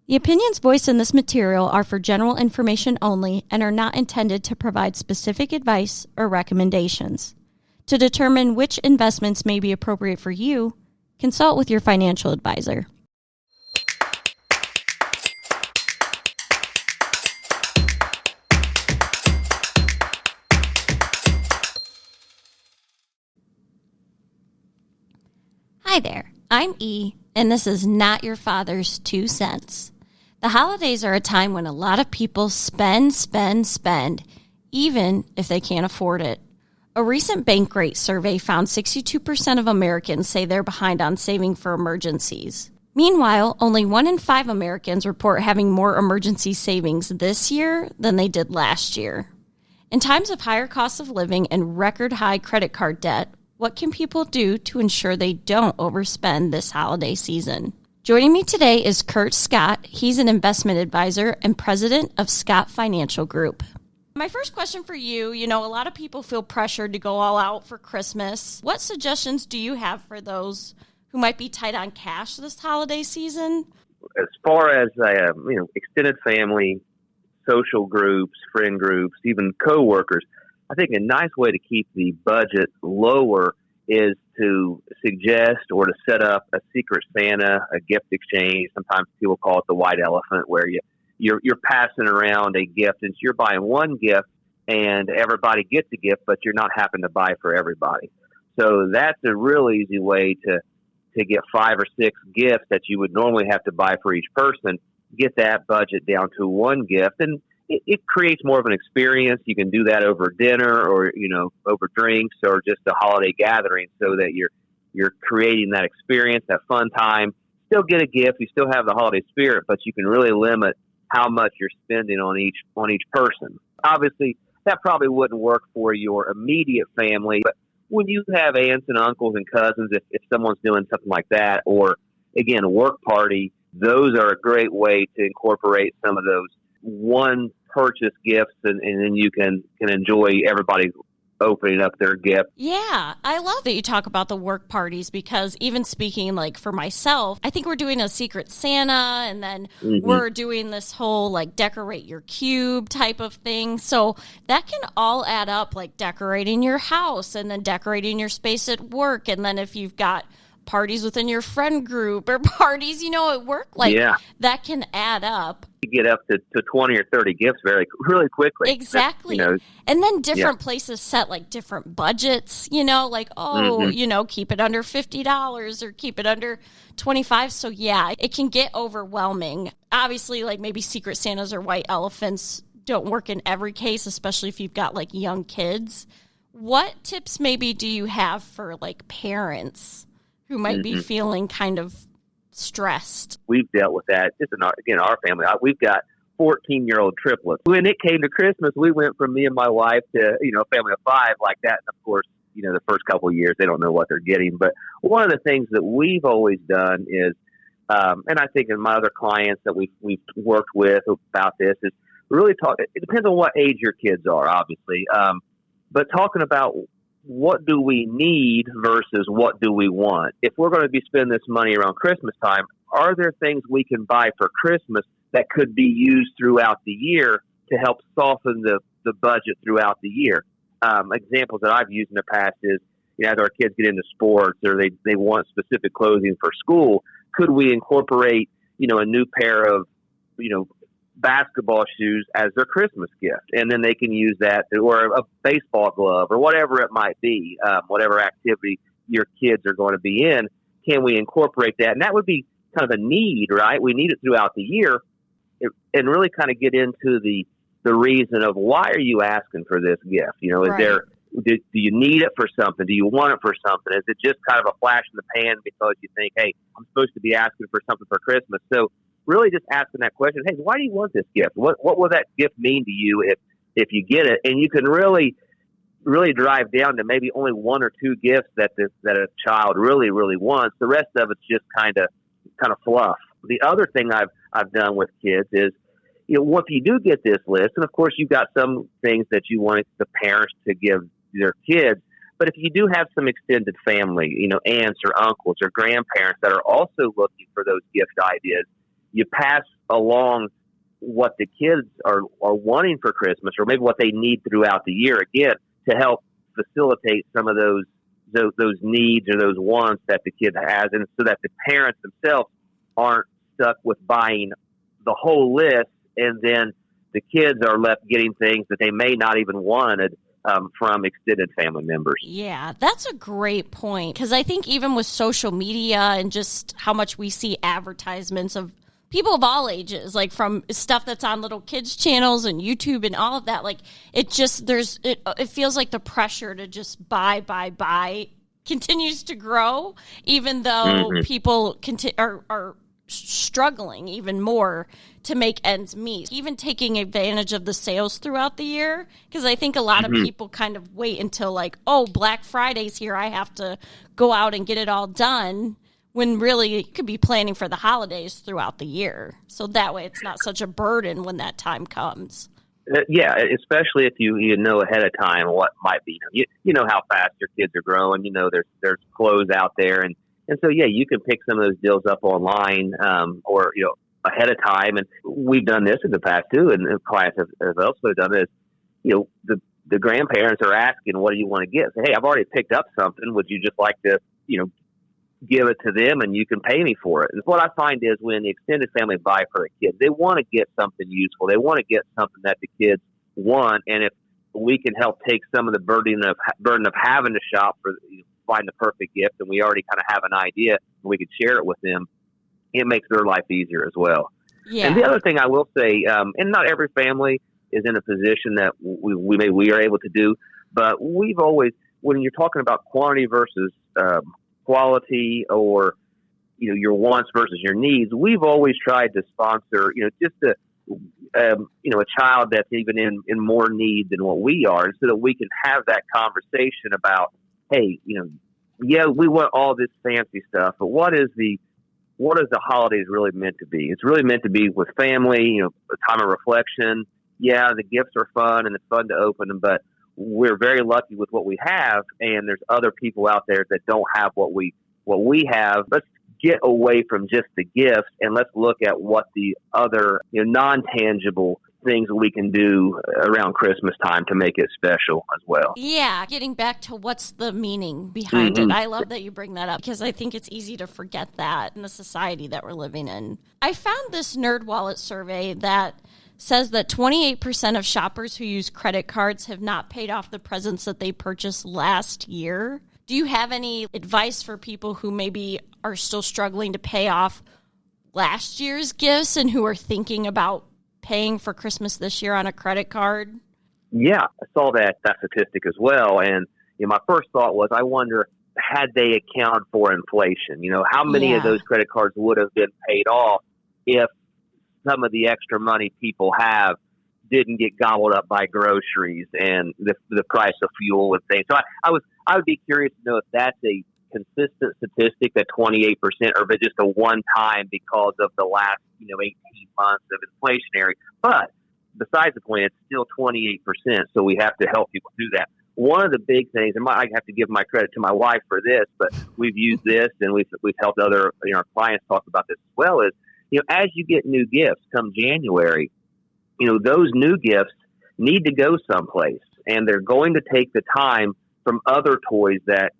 The opinions voiced in this material are for general information only and are not intended to provide specific advice or recommendations. To determine which investments may be appropriate for you, consult with your financial advisor. Hi there, I'm E, and this is Not Your Father's 2 Cents. The holidays are a time when a lot of people spend, even if they can't afford it. A recent Bankrate survey found 62% of Americans say they're behind on saving for emergencies. Meanwhile, only 1 in 5 Americans report having more emergency savings this year than they did last year. In times of higher costs of living and record high credit card debt, what can people do to ensure they don't overspend this holiday season? Joining me today is Kurt Scott. He's an investment advisor and president of Scott Financial Group. My first question for you, a lot of people feel pressured to go all out for Christmas. What suggestions do you have for those who might be tight on cash this holiday season? As far as, extended family, social groups, friend groups, even coworkers, I think a nice way to keep the budget lower is to suggest or to set up a secret Santa, a gift exchange. Sometimes people call it the white elephant, where you're passing around a gift, and you're buying one gift and everybody gets a gift, but you're not having to buy for everybody. So that's a real easy way to get 5 or 6 gifts that you would normally have to buy for each person, get that budget down to one gift, and it creates more of an experience. You can do that over dinner or, over drinks or just a holiday gathering, so that you're creating that experience, that fun time. Still get a gift. You still have the holiday spirit, but you can really limit how much you're spending on each person. Obviously, that probably wouldn't work for your immediate family, but when you have aunts and uncles and cousins, if someone's doing something like that, or again, a work party, those are a great way to incorporate some of those one purchase gifts, and then you can enjoy everybody opening up their gift. Yeah, I love that you talk about the work parties, because even speaking for myself, I think we're doing a secret Santa, and then we're doing this whole decorate your cube type of thing. So that can all add up, decorating your house and then decorating your space at work. And then if you've got parties within your friend group or parties, at work, that can add up. You get up to 20 or 30 gifts really quickly. Exactly. And then different places set different budgets, keep it under $50 or keep it under $25. So yeah, it can get overwhelming. Obviously, maybe secret Santas or white elephants don't work in every case, especially if you've got young kids. What tips maybe do you have for parents who might be feeling kind of stressed? We've dealt with that just in our family. We've got 14-year-old triplets. When it came to Christmas, we went from me and my wife to, a family of 5 like that. And of course, the first couple of years, they don't know what they're getting. But one of the things that we've always done is, and I think in my other clients that we've worked with about this, is really talk. It depends on what age your kids are, obviously. But talking about what do we need versus what do we want? If we're going to be spending this money around Christmas time, are there things we can buy for Christmas that could be used throughout the year to help soften the budget throughout the year? Examples that I've used in the past is, as our kids get into sports or they want specific clothing for school, could we incorporate, a new pair of, basketball shoes as their Christmas gift, and then they can use that, or a baseball glove, or whatever it might be, whatever activity your kids are going to be in. Can we incorporate that? And that would be kind of a need, right? We need it throughout the year, and really kind of get into the reason of why are you asking for this gift? Is do you need it for something? Do you want it for something? Is it just kind of a flash in the pan because you think, hey, I'm supposed to be asking for something for Christmas? So really just asking that question, hey, why do you want this gift? What will that gift mean to you if you get it? And you can really drive down to maybe only 1 or 2 gifts that a child really, really wants. The rest of it's just kind of fluff. The other thing I've done with kids is, if you do get this list, and of course you've got some things that you want the parents to give their kids, but if you do have some extended family, aunts or uncles or grandparents that are also looking for those gift ideas, you pass along what the kids are wanting for Christmas, or maybe what they need throughout the year, again, to help facilitate some of those needs or those wants that the kid has, and so that the parents themselves aren't stuck with buying the whole list, and then the kids are left getting things that they may not even wanted from extended family members. Yeah, that's a great point, because I think even with social media and just how much we see advertisements of people of all ages, like from stuff that's on little kids channels and YouTube and all of that, like it just, it feels like the pressure to just buy continues to grow, even though people are struggling even more to make ends meet, even taking advantage of the sales throughout the year. Because I think a lot of people kind of wait until like, oh, Black Friday's here, I have to go out and get it all done, when really you could be planning for the holidays throughout the year. So that way it's not such a burden when that time comes. Yeah, especially if you know ahead of time what might be. You know how fast your kids are growing. You know there's clothes out there, and so yeah, you can pick some of those deals up online or ahead of time. And we've done this in the past too, and clients have also done this. The grandparents are asking, "What do you want to get?" Say, "Hey, I've already picked up something. Would you just like to give it to them and you can pay me for it?" And what I find is when the extended family buy for a kid, they want to get something useful. They want to get something that the kids want. And if we can help take some of the burden of having to shop for find the perfect gift, and we already kind of have an idea and we can share it with them, it makes their life easier as well. Yeah. And the other thing I will say, and not every family is in a position that we are able to do, but we've always, when you're talking about quantity versus quality, or your wants versus your needs, we've always tried to sponsor just a child that's even in more need than what we are, so that we can have that conversation about, hey, yeah, we want all this fancy stuff, but what is the holidays really meant to be? It's really meant to be with family, a time of reflection. Yeah, the gifts are fun and it's fun to open them, but we're very lucky with what we have, and there's other people out there that don't have what we have. Let's get away from just the gifts, and let's look at what the other non-tangible things we can do around Christmas time to make it special as well. Yeah, getting back to what's the meaning behind it. I love that you bring that up, because I think it's easy to forget that in the society that we're living in. I found this NerdWallet survey that says that 28% of shoppers who use credit cards have not paid off the presents that they purchased last year. Do you have any advice for people who maybe are still struggling to pay off last year's gifts and who are thinking about paying for Christmas this year on a credit card? Yeah, I saw that statistic as well. And my first thought was, I wonder, had they accounted for inflation? How many of those credit cards would have been paid off if some of the extra money people have didn't get gobbled up by groceries and the price of fuel and things. So I would be curious to know if that's a consistent statistic, that 28%, or if it's just a one time because of the last 18 months of inflationary. But besides the point, it's still 28%. So we have to help people do that. One of the big things, and I have to give my credit to my wife for this, but we've used this and we've helped other our clients talk about this as well, is as you get new gifts come January, those new gifts need to go someplace, and they're going to take the time from other toys that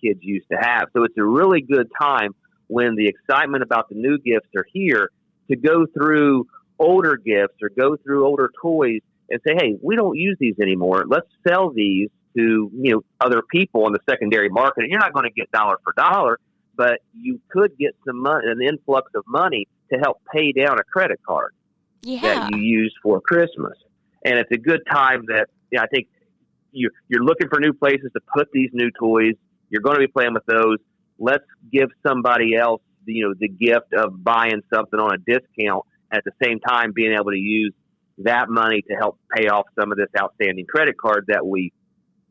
kids used to have. So it's a really good time when the excitement about the new gifts are here to go through older gifts or go through older toys and say, hey, we don't use these anymore. Let's sell these to other people in the secondary market. And you're not going to get dollar for dollar, but you could get some money, an influx of money to help pay down a credit card that you use for Christmas. And it's a good time that I think you're looking for new places to put these new toys. You're going to be playing with those. Let's give somebody else the gift of buying something on a discount, at the same time being able to use that money to help pay off some of this outstanding credit card that we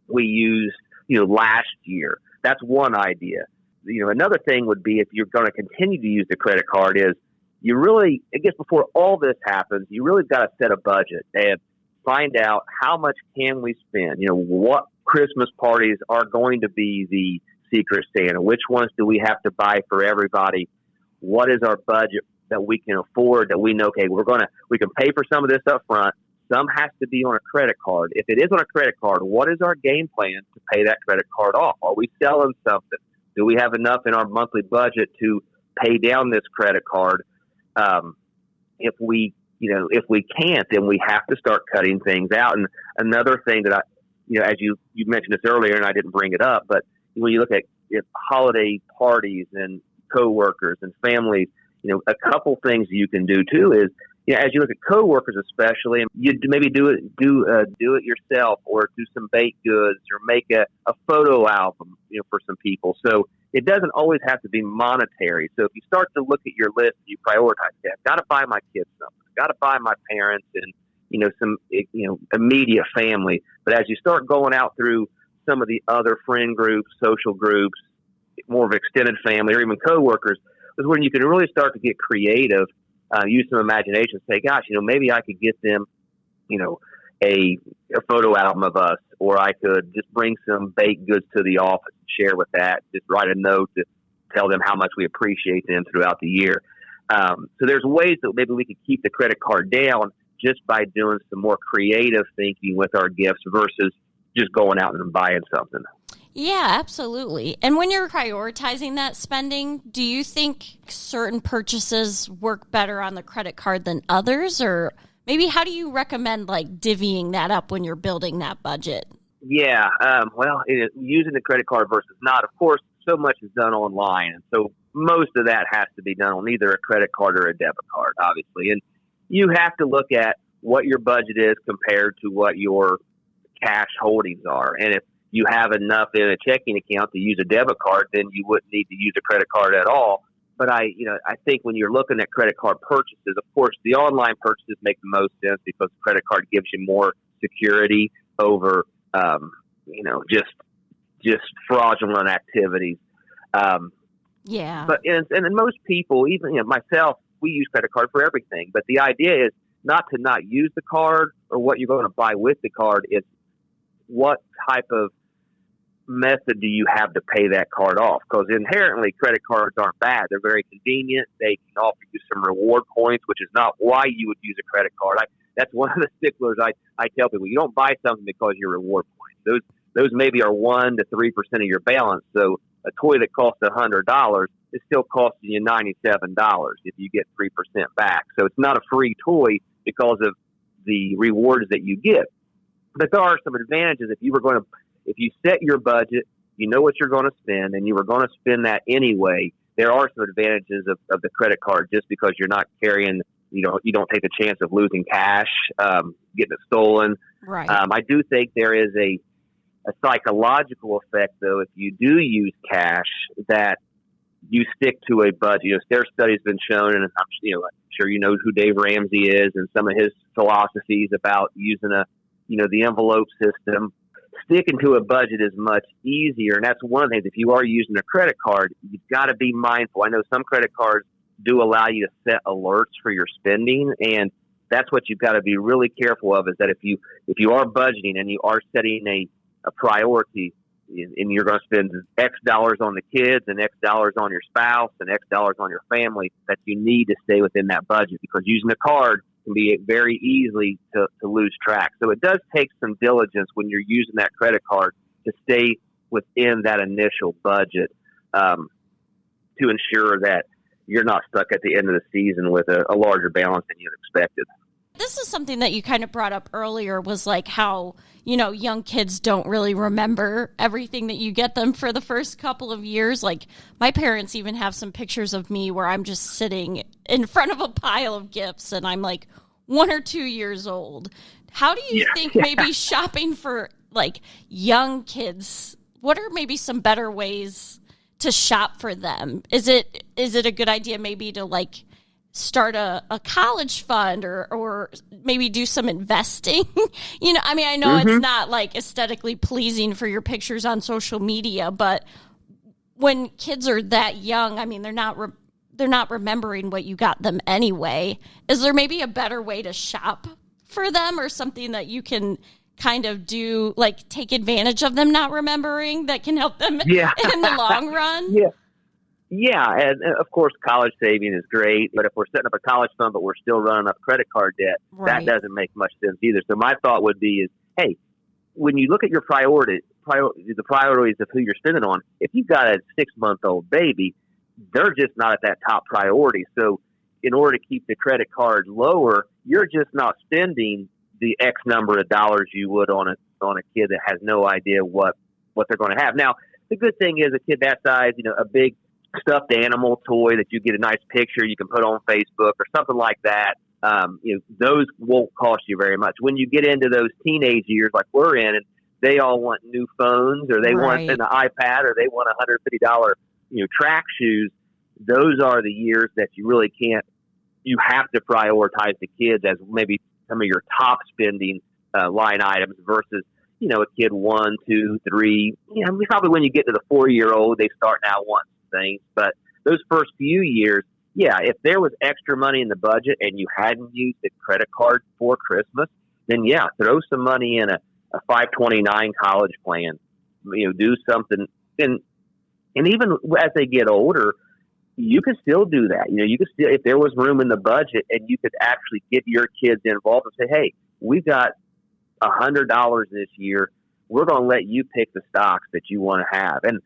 used last year. That's one idea. Another thing would be, if you're going to continue to use the credit card, is you really, I guess before all this happens, you really got to set a budget and find out how much can we spend. What Christmas parties are going to be the Secret Santa? Which ones do we have to buy for everybody? What is our budget that we can afford, that we know, okay, we can pay for some of this up front. Some has to be on a credit card. If it is on a credit card, what is our game plan to pay that credit card off? Are we selling something? Do we have enough in our monthly budget to pay down this credit card? If we can't, then we have to start cutting things out. And another thing that as you mentioned this earlier, and I didn't bring it up, but when you look at holiday parties and coworkers and families, a couple things you can do too is, as you look at coworkers, especially, you maybe do it yourself, or do some baked goods, or make a photo album, for some people. So it doesn't always have to be monetary. So if you start to look at your list, you prioritize that. I've got to buy my kids something. I've got to buy my parents and some immediate family. But as you start going out through some of the other friend groups, social groups, more of extended family, or even coworkers, is when you can really start to get creative. Use some imagination. Say, gosh, maybe I could get them, a photo album of us, or I could just bring some baked goods to the office and share with that. Just write a note to tell them how much we appreciate them throughout the year. So there's ways that maybe we could keep the credit card down just by doing some more creative thinking with our gifts versus just going out and buying something. Yeah, absolutely. And when you're prioritizing that spending, do you think certain purchases work better on the credit card than others? Or maybe how do you recommend divvying that up when you're building that budget? Yeah, using the credit card versus not. Of course, so much is done online. And so most of that has to be done on either a credit card or a debit card, obviously. And you have to look at what your budget is compared to what your cash holdings are. And if you have enough in a checking account to use a debit card, then you wouldn't need to use a credit card at all. But I think when you're looking at credit card purchases, of course, the online purchases make the most sense because the credit card gives you more security over, just fraudulent activities. Yeah. But and most people, even myself, we use credit card for everything. But the idea is not to not use the card, or what you're going to buy with the card. Is what type of method do you have to pay that card off? Because inherently, credit cards aren't bad. They're very convenient. They can offer you some reward points, which is not why you would use a credit card. That's one of the sticklers I tell people. You don't buy something because your reward points. Those maybe are 1 to 3% of your balance. So a toy that costs $100 is still costing you $97 if you get 3% back. So it's not a free toy because of the rewards that you get. But there are some advantages if you set your budget, you know what you're going to spend, and you were going to spend that anyway. There are some advantages of the credit card just because you're not carrying, you don't take the chance of losing cash, getting it stolen. Right. I do think there is a psychological effect, though, if you do use cash, that you stick to a budget. Their study's been shown, and I'm sure you know who Dave Ramsey is and some of his philosophies about using the envelope system. Sticking to a budget is much easier, and that's one of the things. If you are using a credit card, you've got to be mindful. I know some credit cards do allow you to set alerts for your spending, and that's what you've got to be really careful of, is that if you are budgeting and you are setting a priority, and you're going to spend X dollars on the kids and X dollars on your spouse and X dollars on your family, that you need to stay within that budget, because using a card can be very easily to lose track. So it does take some diligence when you're using that credit card to stay within that initial budget, to ensure that you're not stuck at the end of the season with a larger balance than you expected. This is something that you kind of brought up earlier, was how, young kids don't really remember everything that you get them for the first couple of years. My parents even have some pictures of me where I'm just sitting in front of a pile of gifts and I'm 1 or 2 years old. How do you think maybe shopping for young kids, what are maybe some better ways to shop for them? Is it a good idea maybe to start a college fund or maybe do some investing? I know it's not aesthetically pleasing for your pictures on social media, but when kids are that young, they're not remembering what you got them anyway. Is there maybe a better way to shop for them, or something that you can kind of do, take advantage of them not remembering, that can help them in the long run? Yeah. Yeah, and of course, college saving is great, but if we're setting up a college fund, but we're still running up credit card debt, Right. that doesn't make much sense either. So my thought would be is, hey, when you look at your the priorities of who you're spending on, if you've got a 6-month-old baby, they're just not at that top priority. So in order to keep the credit card lower, you're just not spending the X number of dollars you would on a kid that has no idea what they're going to have. Now, the good thing is a kid that size, a big stuffed animal toy that you get a nice picture you can put on Facebook or something like that. Those won't cost you very much. When you get into those teenage years like we're in, and they all want new phones, or they want an iPad, or they want $150, track shoes. Those are the years that you really can't. You have to prioritize the kids as maybe some of your top spending line items versus a kid 1, 2, 3. Probably when you get to the 4-year-old, they start now wanting things. But those first few years, yeah, if there was extra money in the budget and you hadn't used the credit card for Christmas, then yeah, throw some money in a 529 college plan. Do something, and even as they get older, you can still do that. You can still, if there was room in the budget, and you could actually get your kids involved and say, hey, we've got $100 this year. We're going to let you pick the stocks that you want to have, and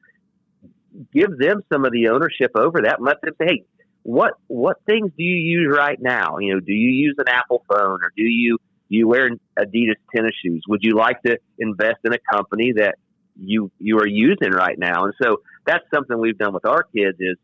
give them some of the ownership over that, and let them say, hey, what things do you use right now? Do you use an Apple phone, or do you wear Adidas tennis shoes? Would you like to invest in a company that you are using right now? And so that's something we've done with our kids is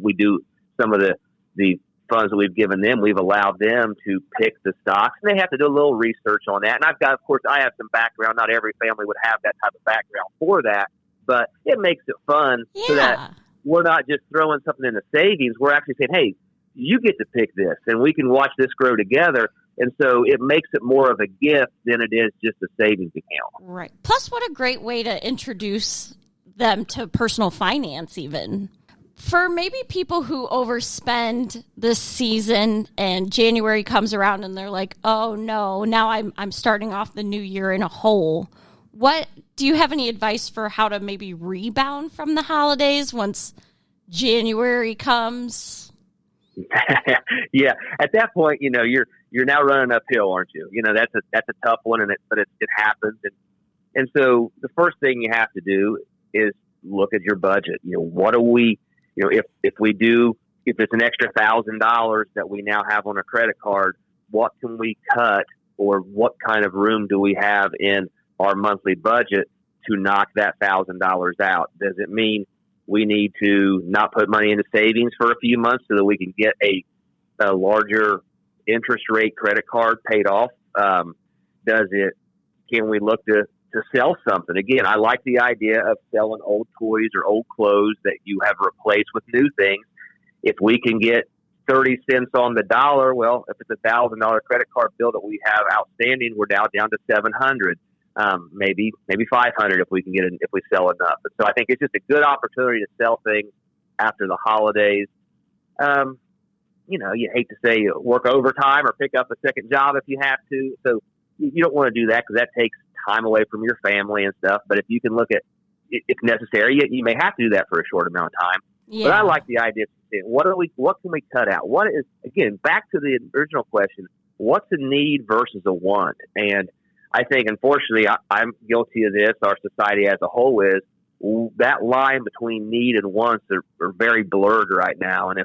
we do some of the funds that we've given them. We've allowed them to pick the stocks, and they have to do a little research on that. And of course, I have some background. Not every family would have that type of background for that, but it makes it fun so that we're not just throwing something in the savings. We're actually saying, hey, you get to pick this, and we can watch this grow together. And so it makes it more of a gift than it is just a savings account. Right. Plus, what a great way to introduce them to personal finance even. For maybe people who overspend this season and January comes around and they're like, oh, no, now I'm starting off the new year in a hole. What do you have any advice for how to maybe rebound from the holidays once January comes? Yeah, at that point, you're now running uphill, aren't you? That's a tough one, but it happens, and so the first thing you have to do is look at your budget. What do we, if it's an extra $1,000 that we now have on a credit card, what can we cut, or what kind of room do we have in our monthly budget to knock that $1,000 out? Does it mean we need to not put money into savings for a few months so that we can get a larger interest rate credit card paid off? Can we look to sell something? Again, I like the idea of selling old toys or old clothes that you have replaced with new things. If we can get 30 cents on the dollar, well, if it's $1,000 credit card bill that we have outstanding, we're now down to $700. Maybe 500 if we can if we sell enough. And so I think it's just a good opportunity to sell things after the holidays. You hate to say work overtime or pick up a second job if you have to. So you don't want to do that because that takes time away from your family and stuff. But if you can look at, if necessary, you may have to do that for a short amount of time. Yeah. But I like the idea of saying, what can we cut out? What is, again, back to the original question, what's a need versus a want? And I think, unfortunately, I'm guilty of this. Our society as a whole is that line between need and wants are very blurred right now. And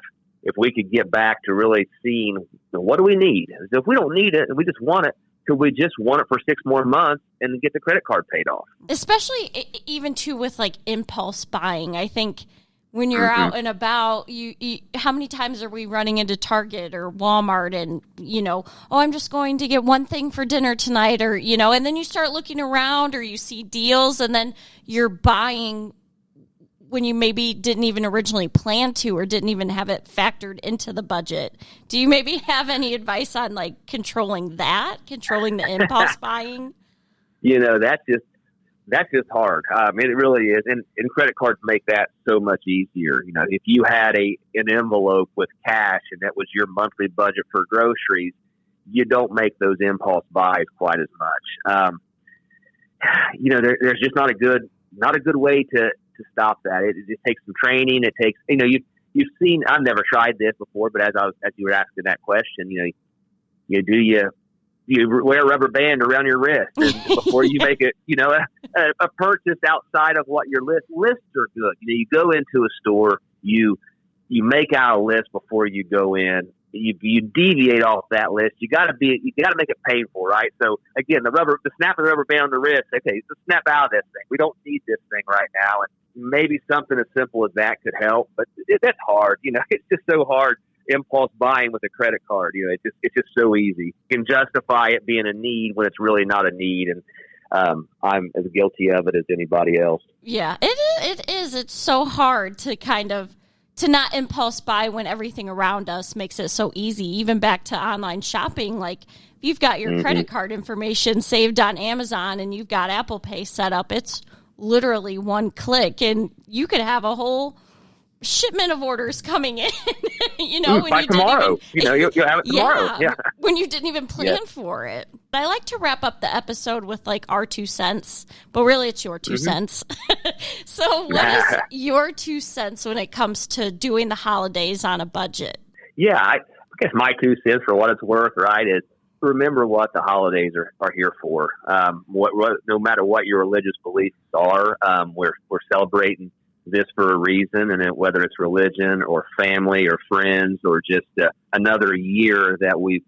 if we could get back to really seeing what do we need? If we don't need it and we just want it, could we just want it for 6 more months and get the credit card paid off? Especially even too with like impulse buying. I think when you're out and about, you how many times are we running into Target or Walmart and, I'm just going to get one thing for dinner tonight, or, and then you start looking around or you see deals and then you're buying when you maybe didn't even originally plan to or didn't even have it factored into the budget. Do you maybe have any advice on like controlling the impulse buying? That's just hard. It really is. And credit cards make that so much easier. If you had an envelope with cash and that was your monthly budget for groceries, you don't make those impulse buys quite as much. There's just not a good way to stop that. It just takes some training. It takes, you've seen. I've never tried this before, but as you were asking that question, you wear a rubber band around your wrist and before you make it, a purchase outside of what your lists are good. You go into a store, you make out a list before you go in. You deviate off that list. You got to make it painful, right? So again, the snap of the rubber band on the wrist. Okay, so snap out of this thing. We don't need this thing right now, and maybe something as simple as that could help. But that's hard. It's just so hard. Impulse buying with a credit card. It's just so easy. You can justify it being a need when it's really not a need, and I'm as guilty of it as anybody else. Yeah, it is. It's so hard to not impulse buy when everything around us makes it so easy. Even back to online shopping, like if you've got your credit card information saved on Amazon and you've got Apple Pay set up, it's literally one click and you could have a whole shipment of orders coming in, when by tomorrow, you'll have it tomorrow. Yeah. When you didn't even plan for it. I like to wrap up the episode with like our 2 cents, but really it's your 2 cents. So what is your 2 cents when it comes to doing the holidays on a budget? Yeah, I guess my 2 cents for what it's worth, right, is remember what the holidays are here for. No matter what your religious beliefs are, we're celebrating this for a reason, and whether it's religion or family or friends or just another year that we've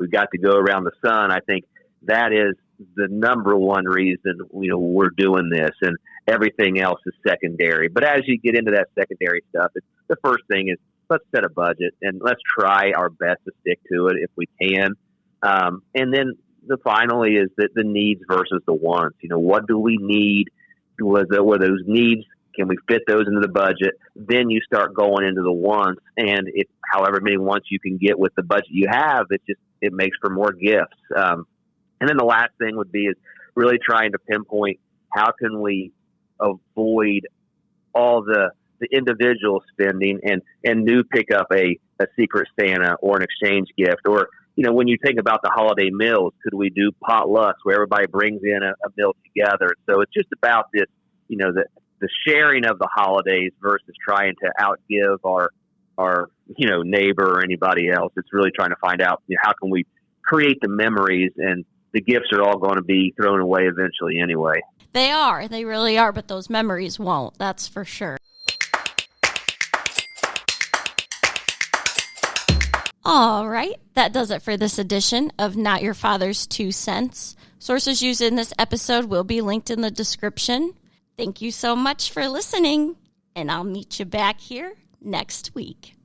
got to go around the sun, I think that is the number one reason we're doing this, and everything else is secondary. But as you get into that secondary stuff, the first thing is let's set a budget and let's try our best to stick to it if we can. And then finally is the needs versus the wants. What do we need? Were those needs? Can we fit those into the budget? Then you start going into the wants, and however many wants you can get with the budget you have, it makes for more gifts. And then the last thing would be is really trying to pinpoint how can we avoid all the individual spending and pick up a Secret Santa or an exchange gift, or when you think about the holiday meals, could we do potlucks where everybody brings in a meal together? So it's just about this, the sharing of the holidays versus trying to outgive our neighbor or anybody else. It's really trying to find out how can we create the memories, and the gifts are all going to be thrown away eventually anyway. They really are, but those memories won't, that's for sure. All right, that does it for this edition of Not Your Father's 2 Cents. Sources used in this episode will be linked in the description. Thank you so much for listening, and I'll meet you back here next week.